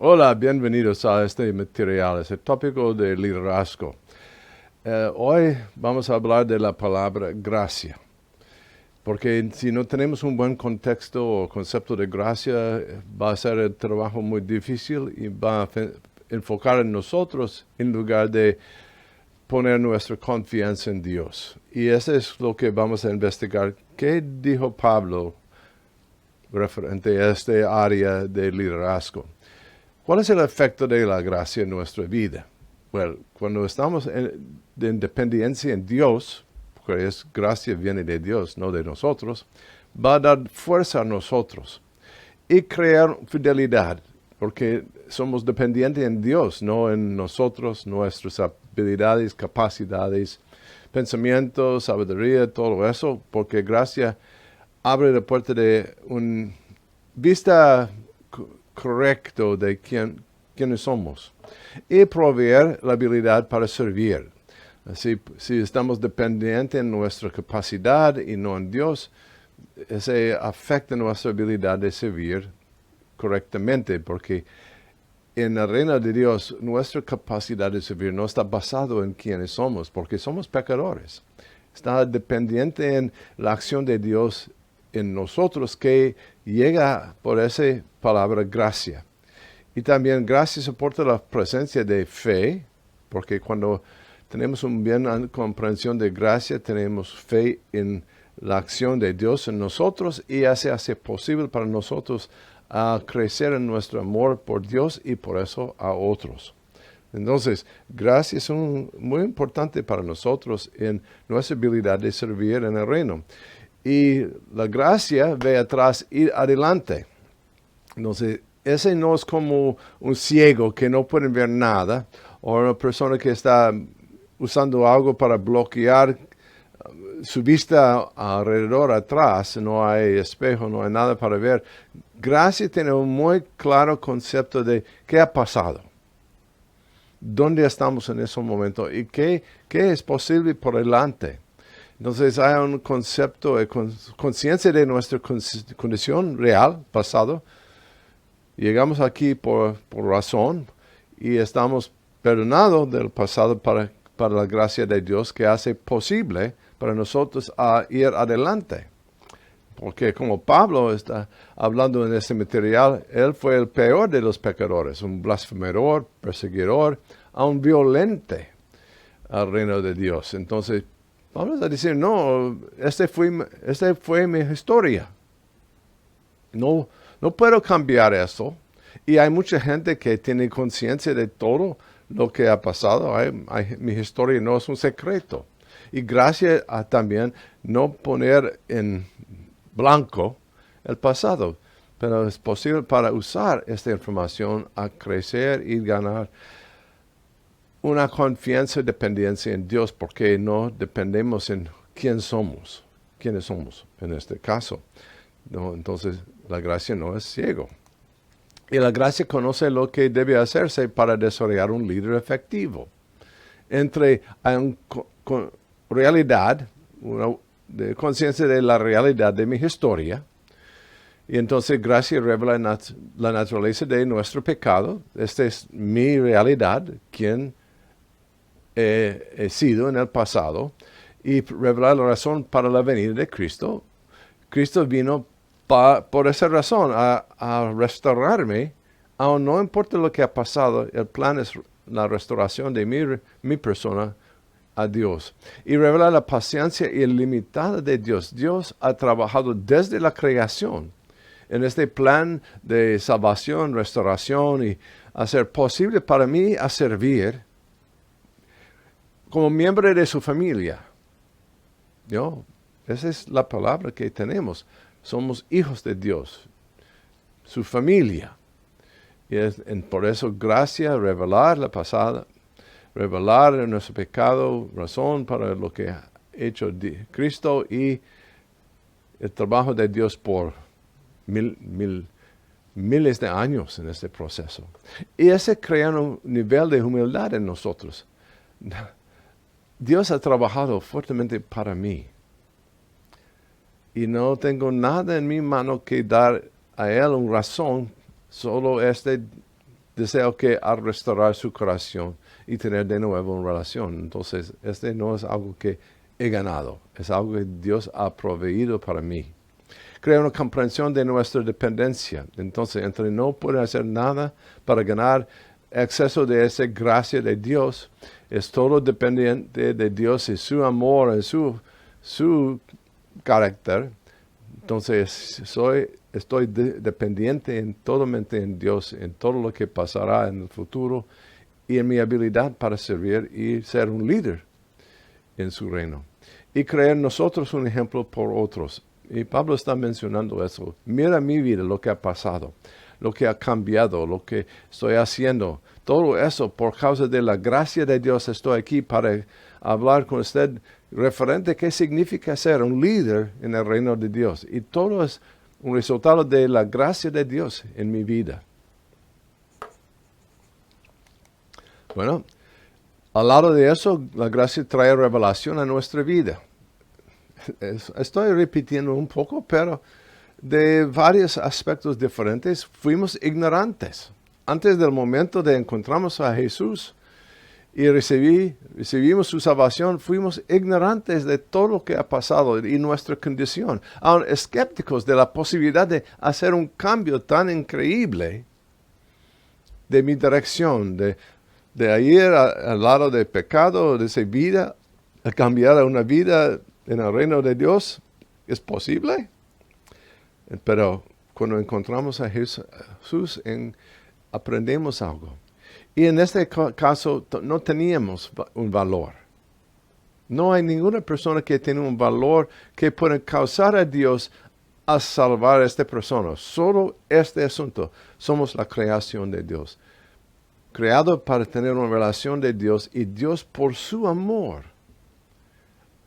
Hola, bienvenidos a este material, es el tópico de liderazgo. Hoy vamos a hablar de la palabra gracia, porque si no tenemos un buen contexto o concepto de gracia, va a ser el trabajo muy difícil y va a enfocar en nosotros en lugar de poner nuestra confianza en Dios. Y eso es lo que vamos a investigar. ¿Qué dijo Pablo referente a este área de liderazgo? ¿Cuál es el efecto de la gracia en nuestra vida? Bueno, cuando estamos en dependencia en Dios, porque gracia viene de Dios, no de nosotros, va a dar fuerza a nosotros y crear fidelidad, porque somos dependientes en Dios, no en nosotros, nuestras habilidades, capacidades, pensamientos, sabiduría, todo eso, porque gracia abre la puerta de una vista correcto de quiénes somos y proveer la habilidad para servir. Así, si estamos dependientes en nuestra capacidad y no en Dios, ese afecta nuestra habilidad de servir correctamente, porque en el reino de Dios nuestra capacidad de servir no está basado en quiénes somos, porque somos pecadores. Está dependiente en la acción de Dios en nosotros que llega por esa palabra gracia. Y también gracia soporta la presencia de fe, porque cuando tenemos una bien comprensión de gracia, tenemos fe en la acción de Dios en nosotros y hace posible para nosotros crecer en nuestro amor por Dios y por eso a otros. Entonces, gracia es muy importante para nosotros en nuestra habilidad de servir en el reino. Y la gracia ve atrás y adelante. Entonces, ese no es como un ciego que no puede ver nada, o una persona que está usando algo para bloquear su vista alrededor atrás, no hay espejo, no hay nada para ver. Gracia tiene un muy claro concepto de qué ha pasado, dónde estamos en ese momento y qué es posible por delante. Entonces hay un concepto de conciencia de nuestra condición real, pasado. Llegamos aquí por razón y estamos perdonados del pasado para la gracia de Dios que hace posible para nosotros ir adelante. Porque como Pablo está hablando en este material, él fue el peor de los pecadores, un blasfemador, perseguidor, un violente al reino de Dios. Entonces, vamos a decir, no, esta fue mi historia. No puedo cambiar eso. Y hay mucha gente que tiene conciencia de todo lo que ha pasado. Mi historia no es un secreto. Y gracias a también no poner en blanco el pasado. Pero es posible para usar esta información a crecer y ganar una confianza y dependencia en Dios, porque no dependemos en quiénes somos en este caso. No, entonces, la gracia no es ciego. Y la gracia conoce lo que debe hacerse para desarrollar un líder efectivo. Hay realidad, una conciencia de la realidad de mi historia. Y entonces gracia revela la naturaleza de nuestro pecado. Esta es mi realidad, quien he sido en el pasado. Y revela la razón para la venida de Cristo. Cristo vino por esa razón a restaurarme, aun no importa lo que ha pasado, el plan es la restauración de mi persona a Dios. Y revela la paciencia ilimitada de Dios. Dios ha trabajado desde la creación en este plan de salvación, restauración y hacer posible para mí a servir como miembro de su familia. Esa es la palabra que tenemos. Somos hijos de Dios, su familia. Y por eso gracia, revelar la pasada, revelar nuestro pecado, razón para lo que ha hecho Cristo y el trabajo de Dios por miles de años en este proceso. Y ese crea un nivel de humildad en nosotros. Dios ha trabajado fuertemente para mí. Y no tengo nada en mi mano que dar a Él una razón, solo deseo que al restaurar su corazón y tener de nuevo una relación. Entonces, este no es algo que he ganado, es algo que Dios ha proveído para mí. Crea una comprensión de nuestra dependencia. Entonces, entre no poder hacer nada para ganar exceso de esa gracia de Dios, es todo dependiente de Dios y su amor y su carácter. Entonces, estoy dependiente totalmente en Dios, en todo lo que pasará en el futuro y en mi habilidad para servir y ser un líder en su reino. Y crear nosotros un ejemplo por otros. Y Pablo está mencionando eso. Mira mi vida, lo que ha pasado, lo que ha cambiado, lo que estoy haciendo. Todo eso por causa de la gracia de Dios estoy aquí para hablar con usted referente a qué significa ser un líder en el reino de Dios. Y todo es un resultado de la gracia de Dios en mi vida. Bueno, al lado de eso, la gracia trae revelación a nuestra vida. Estoy repitiendo un poco, pero de varios aspectos diferentes fuimos ignorantes. Antes del momento de encontrarnos a Jesús y recibimos su salvación, fuimos ignorantes de todo lo que ha pasado y nuestra condición, aún escépticos de la posibilidad de hacer un cambio tan increíble de mi dirección, de ir al lado del pecado, de esa vida, a cambiar a una vida en el reino de Dios. ¿Es posible? Pero cuando encontramos a Jesús, aprendemos algo. Y en este caso no teníamos un valor. No hay ninguna persona que tiene un valor que pueda causar a Dios a salvar a esta persona. Solo este asunto. Somos la creación de Dios. Creado para tener una relación de Dios, y Dios por su amor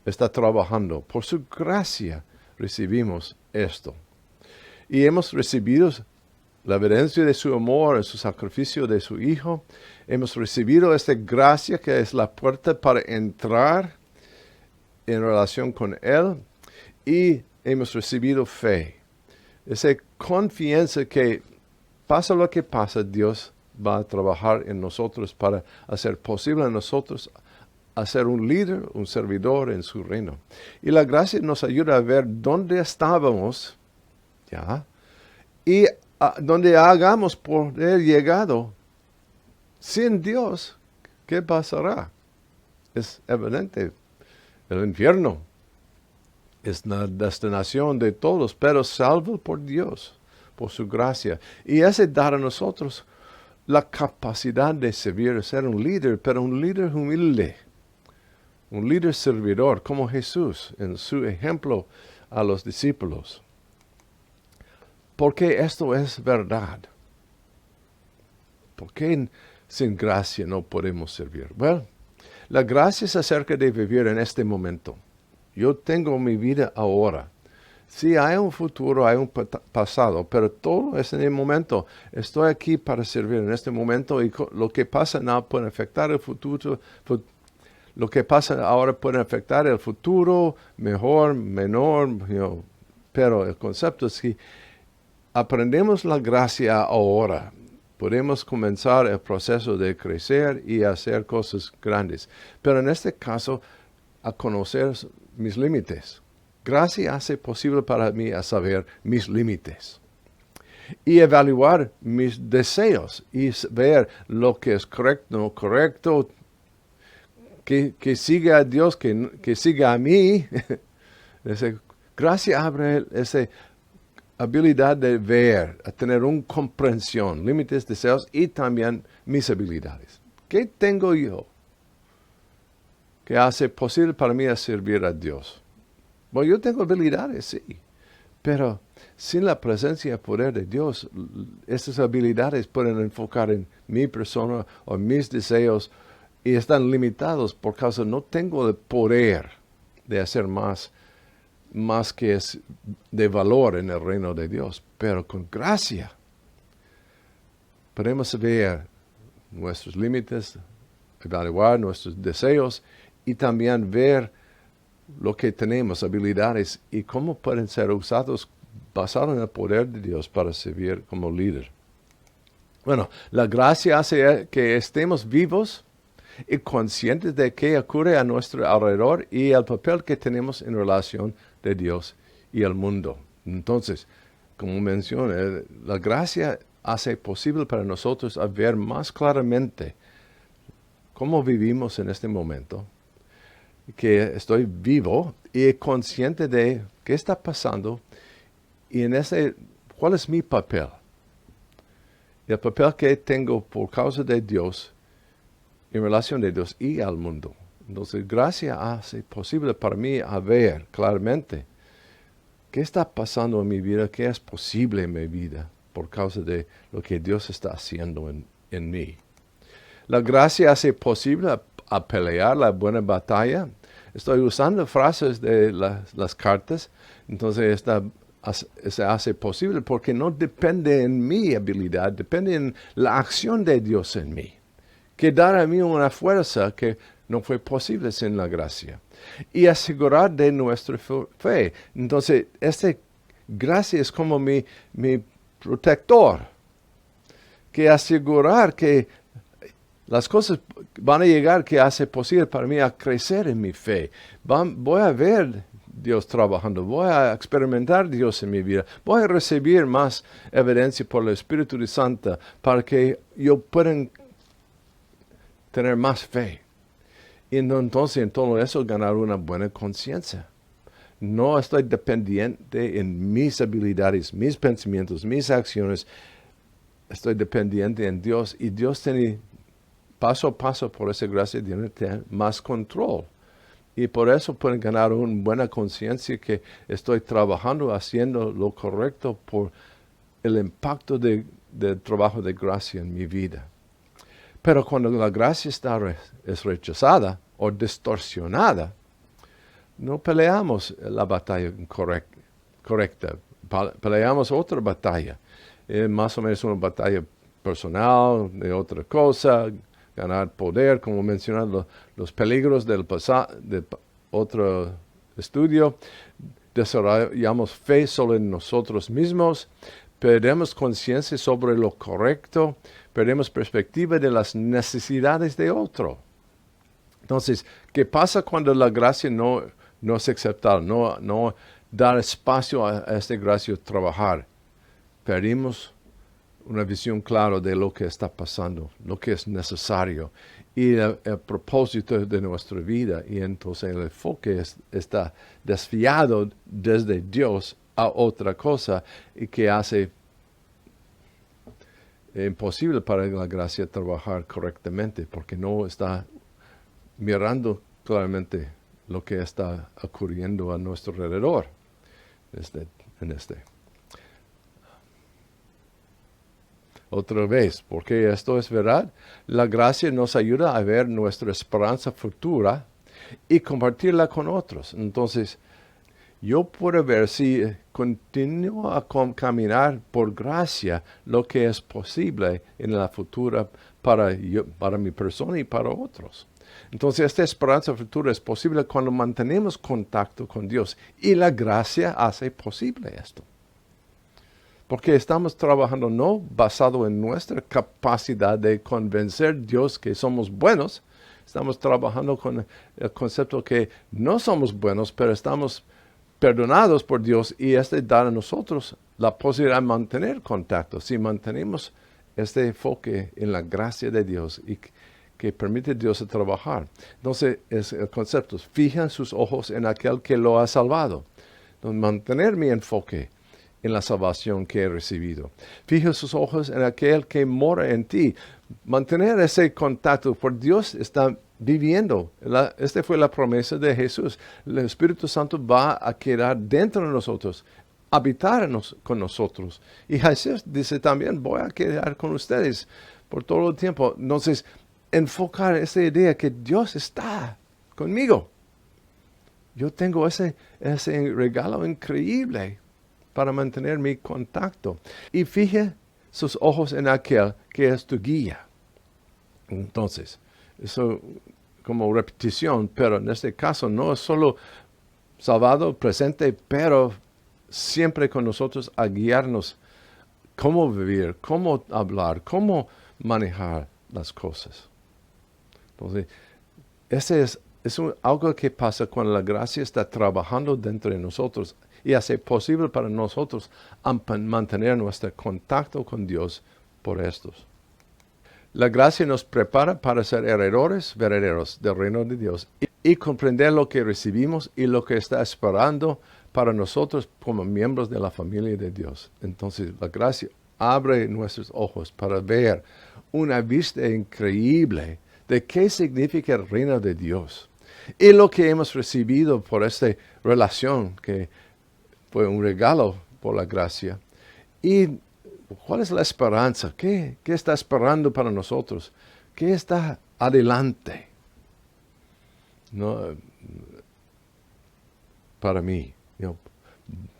está trabajando. Por su gracia recibimos esto. Y hemos recibido la evidencia de su amor en su sacrificio de su Hijo. Hemos recibido esta gracia que es la puerta para entrar en relación con Él. Y hemos recibido fe. Esa confianza que pasa lo que pasa, Dios va a trabajar en nosotros para hacer posible a nosotros a ser un líder, un servidor en su reino. Y la gracia nos ayuda a ver dónde estábamos, ¿ya? Y donde hagamos por haber llegado sin Dios, ¿qué pasará? Es evidente, el infierno es la destinación de todos, pero salvo por Dios, por su gracia. Y ese dar a nosotros la capacidad de servir, ser un líder, pero un líder humilde, un líder servidor, como Jesús, en su ejemplo a los discípulos. Porque esto es verdad. ¿Por qué sin gracia no podemos servir? Bueno, la gracia es acerca de vivir en este momento. Yo tengo mi vida ahora. Sí, hay un futuro, hay un pasado, pero todo es en el momento. Estoy aquí para servir en este momento, y lo que pasa no puede afectar el futuro. Lo que pasa ahora puede afectar el futuro, mejor, menor, pero el concepto es que aprendemos la gracia ahora. Podemos comenzar el proceso de crecer y hacer cosas grandes. Pero en este caso, a conocer mis límites. Gracia hace posible para mí a saber mis límites. Y evaluar mis deseos y ver lo que es correcto, no correcto, que siga a Dios, que siga a mí. Gracia abre esa habilidad de ver, a tener una comprensión, límites, deseos y también mis habilidades. ¿Qué tengo yo que hace posible para mí a servir a Dios? Bueno, yo tengo habilidades, sí, pero sin la presencia y poder de Dios, esas habilidades pueden enfocar en mi persona o mis deseos y están limitados por causa no tengo el poder de hacer más que es de valor en el reino de Dios. Pero con gracia podemos ver nuestros límites, evaluar nuestros deseos y también ver lo que tenemos, habilidades, y cómo pueden ser usados basado en el poder de Dios para servir como líder. Bueno, la gracia hace que estemos vivos y conscientes de qué ocurre a nuestro alrededor y el papel que tenemos en relación de Dios y el mundo. Entonces, como mencioné, la gracia hace posible para nosotros a ver más claramente cómo vivimos en este momento, que estoy vivo y consciente de qué está pasando y cuál es mi papel. Y el papel que tengo por causa de Dios, en relación de Dios y al mundo. Entonces, gracia hace posible para mí a ver claramente qué está pasando en mi vida, qué es posible en mi vida por causa de lo que Dios está haciendo en mí. La gracia hace posible a pelear la buena batalla. Estoy usando frases de las cartas, entonces se hace posible porque no depende en mi habilidad, depende en la acción de Dios en mí, que dar a mí una fuerza que no fue posible sin la gracia. Y asegurar de nuestra fe. Entonces, esta gracia es como mi protector, que asegurar que las cosas van a llegar que hace posible para mí a crecer en mi fe. Voy a ver Dios trabajando, voy a experimentar Dios en mi vida, voy a recibir más evidencia por el Espíritu Santo para que yo pueda tener más fe. Y entonces en todo eso ganar una buena conciencia. No estoy dependiente en mis habilidades, mis pensamientos, mis acciones. Estoy dependiente en Dios y Dios tiene paso a paso por esa gracia tiene más control. Y por eso pueden ganar una buena conciencia que estoy trabajando, haciendo lo correcto por el impacto del trabajo de gracia en mi vida. Pero cuando la gracia es rechazada o distorsionada, no peleamos la batalla correcta. Peleamos otra batalla. Más o menos una batalla personal, de otra cosa, ganar poder, como mencionado, los peligros del pasado, de otro estudio. Desarrollamos fe solo en nosotros mismos, perdemos conciencia sobre lo correcto, perdemos perspectiva de las necesidades de otro. Entonces, ¿qué pasa cuando la gracia no es aceptada, no dar espacio a esta gracia trabajar? Perdimos una visión clara de lo que está pasando, lo que es necesario y el propósito de nuestra vida. Y entonces el enfoque está desviado desde Dios a otra cosa y que hace imposible para la gracia trabajar correctamente porque no está mirando claramente lo que está ocurriendo a nuestro alrededor. Otra vez, porque esto es verdad, la gracia nos ayuda a ver nuestra esperanza futura y compartirla con otros. Entonces, yo puedo ver si continúo a caminar por gracia lo que es posible en la futura para mi persona y para otros. Entonces, esta esperanza futura es posible cuando mantenemos contacto con Dios y la gracia hace posible esto. Porque estamos trabajando no basado en nuestra capacidad de convencer a Dios que somos buenos. Estamos trabajando con el concepto que no somos buenos, pero estamos perdonados por Dios y da a nosotros la posibilidad de mantener contacto. Si mantenemos este enfoque en la gracia de Dios y que permite a Dios trabajar. Entonces, es el concepto, fijan sus ojos en aquel que lo ha salvado. Entonces, mantener mi enfoque en la salvación que he recibido. Fija sus ojos en aquel que mora en ti. Mantener ese contacto, por Dios está viviendo. Esta fue la promesa de Jesús. El Espíritu Santo va a quedar dentro de nosotros, habitar con nosotros. Y Jesús dice también, voy a quedar con ustedes por todo el tiempo. Entonces, enfocar esa idea que Dios está conmigo. Yo tengo ese regalo increíble para mantener mi contacto. Y fije sus ojos en aquel que es tu guía. Entonces, eso como repetición, pero en este caso no es solo salvado, presente, pero siempre con nosotros a guiarnos cómo vivir, cómo hablar, cómo manejar las cosas. Entonces, ese es algo que pasa cuando la gracia está trabajando dentro de nosotros y hace posible para nosotros mantener nuestro contacto con Dios por estos. La gracia nos prepara para ser heredores verdaderos del reino de Dios y comprender lo que recibimos y lo que está esperando para nosotros como miembros de la familia de Dios. Entonces, la gracia abre nuestros ojos para ver una vista increíble de qué significa el reino de Dios y lo que hemos recibido por esta relación que fue un regalo por la gracia. Y ¿cuál es la esperanza? ¿Qué está esperando para nosotros? ¿Qué está adelante? No, para mí,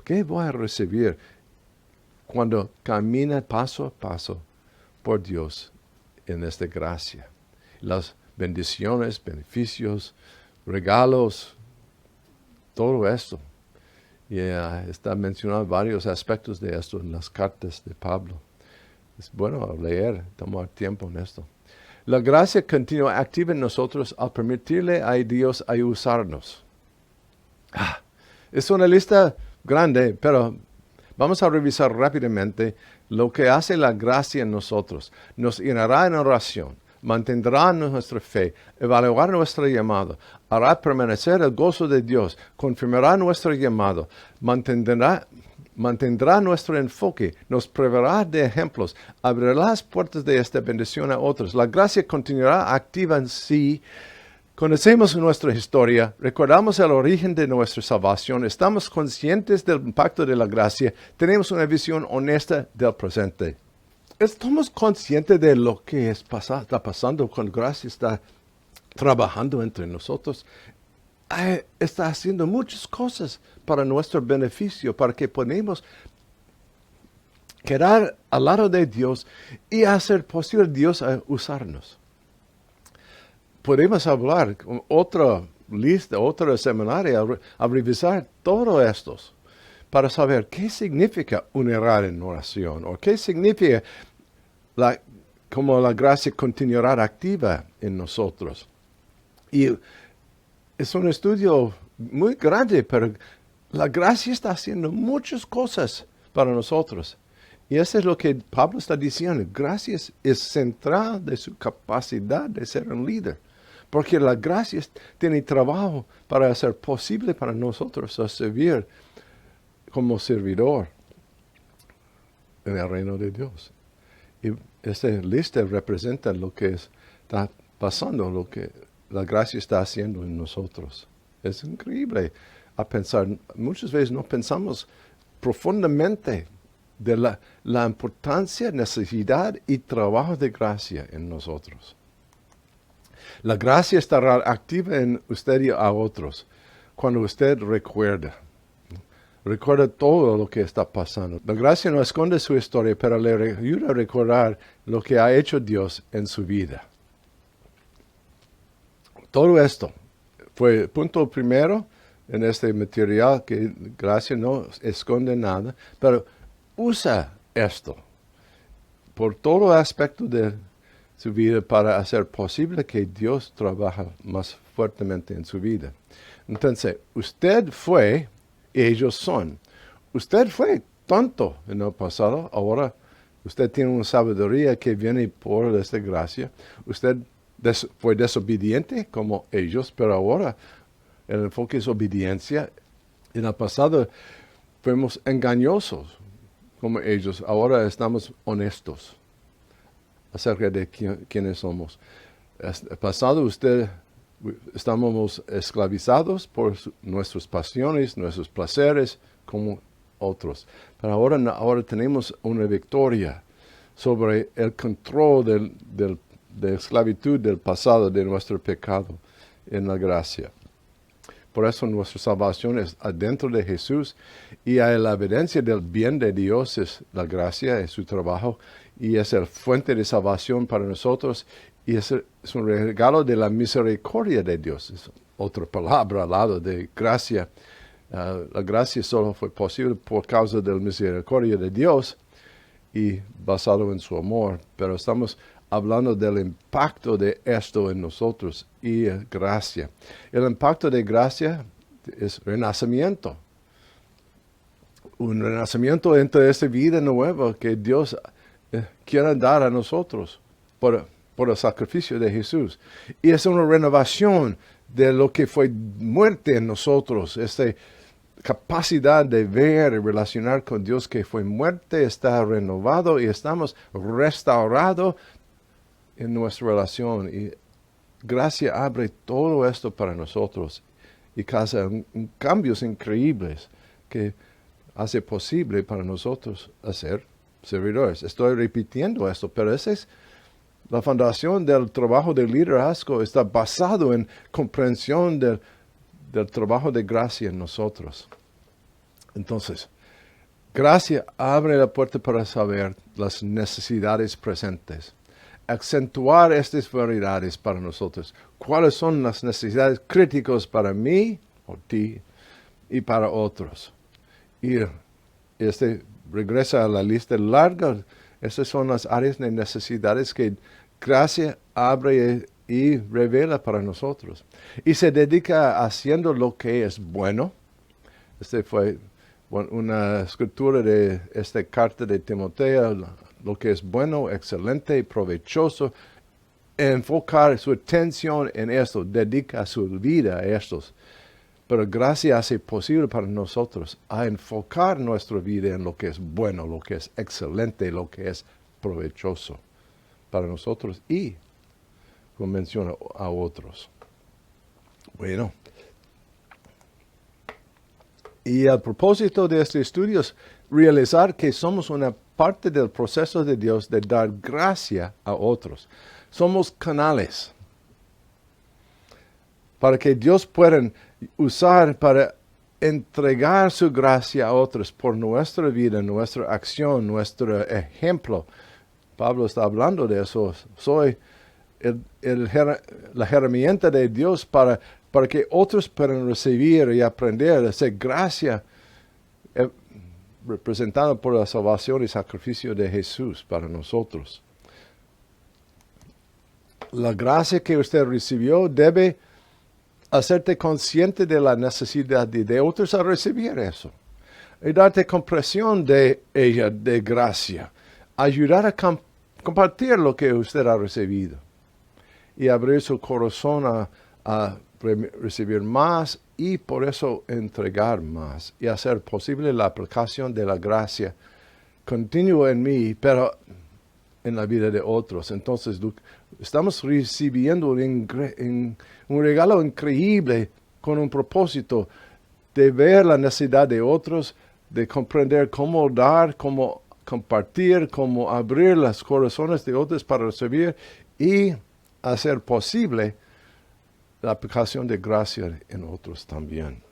¿qué voy a recibir cuando camina paso a paso por Dios en esta gracia? Las bendiciones, beneficios, regalos, todo esto. Y está mencionado varios aspectos de esto en las cartas de Pablo. Es bueno leer, tomar tiempo en esto. La gracia continúa activa en nosotros al permitirle a Dios a usarnos. Es una lista grande, pero vamos a revisar rápidamente lo que hace la gracia en nosotros. Nos llenará en oración, mantendrá nuestra fe, evaluará nuestro llamado, hará permanecer el gozo de Dios, confirmará nuestro llamado, mantendrá nuestro enfoque, nos proveerá de ejemplos, abrirá las puertas de esta bendición a otros. La gracia continuará activa en sí. Conocemos nuestra historia, recordamos el origen de nuestra salvación, estamos conscientes del impacto de la gracia, tenemos una visión honesta del presente. Estamos conscientes de lo que está pasando con gracia, está trabajando entre nosotros, está haciendo muchas cosas para nuestro beneficio, para que podamos quedar al lado de Dios y hacer posible Dios a usarnos. Podemos hablar con otra lista, otro seminario, a revisar todo esto para saber qué significa unidad en oración o qué significa como la gracia continuará activa en nosotros. Y es un estudio muy grande, pero la gracia está haciendo muchas cosas para nosotros. Y eso es lo que Pablo está diciendo. Gracia es central de su capacidad de ser un líder. Porque la gracia tiene trabajo para hacer posible para nosotros servir como servidor en el reino de Dios. Y esta lista representa lo que está pasando, lo que la gracia está haciendo en nosotros. Es increíble a pensar. Muchas veces no pensamos profundamente de la importancia, necesidad y trabajo de gracia en nosotros. La gracia estará activa en usted y a otros cuando usted recuerda todo lo que está pasando. La gracia no esconde su historia, pero le ayuda a recordar lo que ha hecho Dios en su vida. Todo esto fue el punto primero en este material, que gracia no esconde nada, pero usa esto por todo aspecto de su vida para hacer posible que Dios trabaje más fuertemente en su vida. Entonces, usted fue y ellos son. Usted fue tonto en el pasado, ahora usted tiene una sabiduría que viene por esta gracia. Usted fue desobediente como ellos, pero ahora el enfoque es obediencia. En el pasado fuimos engañosos como ellos, ahora estamos honestos acerca de quiénes somos. En el pasado estábamos esclavizados por nuestras pasiones, nuestros placeres, como otros. Pero ahora tenemos una victoria sobre el control de esclavitud del pasado, de nuestro pecado en la gracia. Por eso nuestra salvación es adentro de Jesús y hay la evidencia del bien de Dios, es la gracia, es su trabajo y es la fuente de salvación para nosotros y es un regalo de la misericordia de Dios. Es otra palabra al lado de gracia. La gracia solo fue posible por causa de la misericordia de Dios y basado en su amor, pero estamos hablando del impacto de esto en nosotros y gracia. El impacto de gracia es renacimiento. Un renacimiento entre esta vida nueva que Dios quiere dar a nosotros por el sacrificio de Jesús. Y es una renovación de lo que fue muerte en nosotros, esta capacidad de ver y relacionar con Dios que fue muerte, está renovado y estamos restaurados en nuestra relación. Y gracia abre todo esto para nosotros y causa cambios increíbles que hace posible para nosotros hacer servidores. Estoy repitiendo esto, pero esa es la fundación del trabajo de liderazgo, está basado en comprensión del trabajo de gracia en nosotros. Entonces, gracia abre la puerta para saber las necesidades presentes, acentuar estas verdades para nosotros. ¿Cuáles son las necesidades críticas para mí o ti y para otros? Y regresa a la lista larga. Esas son las áreas de necesidades que gracia abre y revela para nosotros. Y se dedica haciendo lo que es bueno. Fue una escritura de esta carta de Timoteo, lo que es bueno, excelente y provechoso. Enfocar su atención en esto, dedica su vida a estos. Pero gracia hace posible para nosotros a enfocar nuestra vida en lo que es bueno, lo que es excelente, lo que es provechoso para nosotros y, como menciona, a otros. Bueno, y el propósito de este estudio es realizar que somos una parte del proceso de Dios de dar gracia a otros. Somos canales para que Dios pueda usar para entregar su gracia a otros por nuestra vida, nuestra acción, nuestro ejemplo. Pablo está hablando de eso. Soy la herramienta de Dios para que otros puedan recibir y aprender esa gracia representada por la salvación y sacrificio de Jesús para nosotros. La gracia que usted recibió debe hacerte consciente de la necesidad de otros a recibir eso. Y darte comprensión de ella, de gracia. Ayudar a compartir lo que usted ha recibido. Y abrir su corazón a recibir más y por eso entregar más. Y hacer posible la aplicación de la gracia continua en mí, pero en la vida de otros. Entonces, estamos recibiendo un regalo increíble con un propósito de ver la necesidad de otros, de comprender cómo dar, cómo compartir, cómo abrir los corazones de otros para recibir y hacer posible la aplicación de gracia en otros también.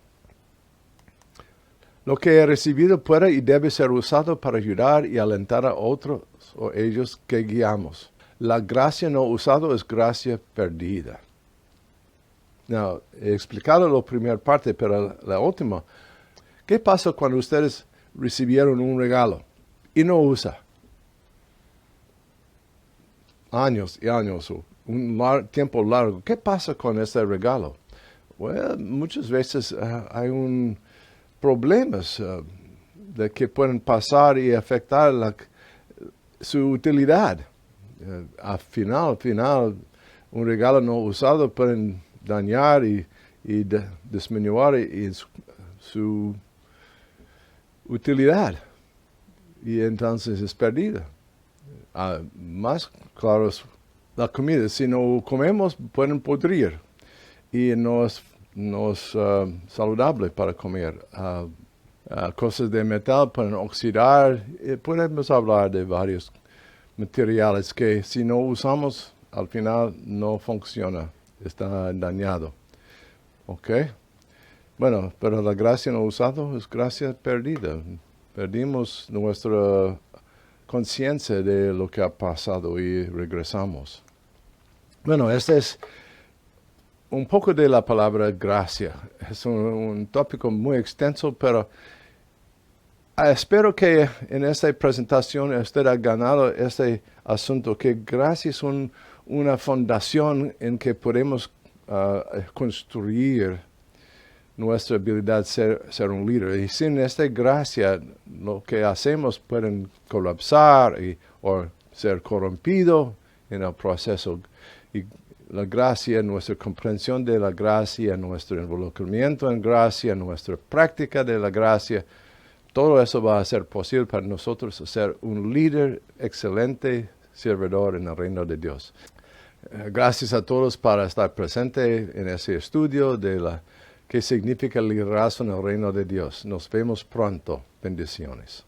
Lo que he recibido puede y debe ser usado para ayudar y alentar a otros o ellos que guiamos. La gracia no usada es gracia perdida. No, he explicado la primera parte, pero la última. ¿Qué pasa cuando ustedes recibieron un regalo y no usa? Años y años, o un tiempo largo. ¿Qué pasa con ese regalo? Well, muchas veces hay problemas de que pueden pasar y afectar su utilidad. Al final, un regalo no usado puede dañar y disminuir su utilidad. Y entonces es perdida. Más claro es la comida. Si no comemos, pueden podrir. Y no es saludable para comer. Cosas de metal pueden oxidar. Podemos hablar de varios materiales que si no usamos, al final no funciona. Está dañado. ¿Ok? Bueno, pero la gracia no usada es gracia perdida. Perdimos nuestra conciencia de lo que ha pasado y regresamos. Bueno, este es un poco de la palabra gracia. Es un tópico muy extenso, pero Espero que en esta presentación usted ha ganado este asunto, que gracia es una fundación en que podemos construir nuestra habilidad de ser un líder. Y sin esta gracia, lo que hacemos pueden colapsar o ser corrompido en el proceso. Y la gracia, nuestra comprensión de la gracia, nuestro involucramiento en gracia, nuestra práctica de la gracia, todo eso va a ser posible para nosotros ser un líder excelente, servidor en el reino de Dios. Gracias a todos por estar presente en ese estudio de qué significa liderazgo en el reino de Dios. Nos vemos pronto. Bendiciones.